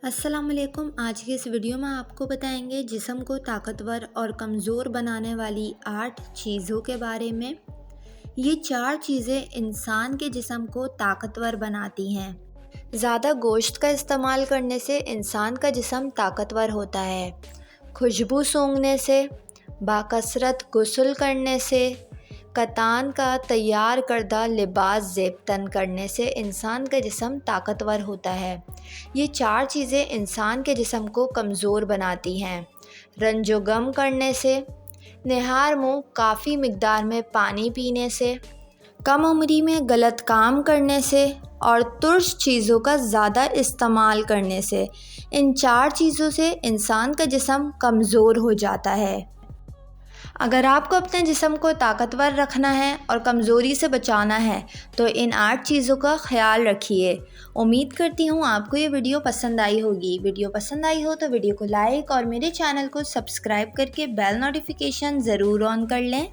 السلام علیکم۔ آج کی اس ویڈیو میں آپ کو بتائیں گے جسم کو طاقتور اور کمزور بنانے والی 8 چیزوں کے بارے میں۔ یہ 4 چیزیں انسان کے جسم کو طاقتور بناتی ہیں۔ زیادہ گوشت کا استعمال کرنے سے انسان کا جسم طاقتور ہوتا ہے۔ خوشبو سونگھنے سے، باکثرت غسل کرنے سے، کتان کا تیار کردہ لباس زیب تن کرنے سے انسان کا جسم طاقتور ہوتا ہے۔ یہ 4 چیزیں انسان کے جسم کو کمزور بناتی ہیں۔ رنج و غم کرنے سے، نہار منہ کافی مقدار میں پانی پینے سے، کم عمری میں غلط کام کرنے سے اور ترش چیزوں کا زیادہ استعمال کرنے سے۔ ان 4 چیزوں سے انسان کا جسم کمزور ہو جاتا ہے۔ اگر آپ کو اپنے جسم کو طاقتور رکھنا ہے اور کمزوری سے بچانا ہے تو ان 8 چیزوں کا خیال رکھیے۔ امید کرتی ہوں آپ کو یہ ویڈیو پسند آئی ہوگی۔ ویڈیو پسند آئی ہو تو ویڈیو کو لائک اور میرے چینل کو سبسکرائب کر کے بیل نوٹیفیکیشن ضرور آن کر لیں۔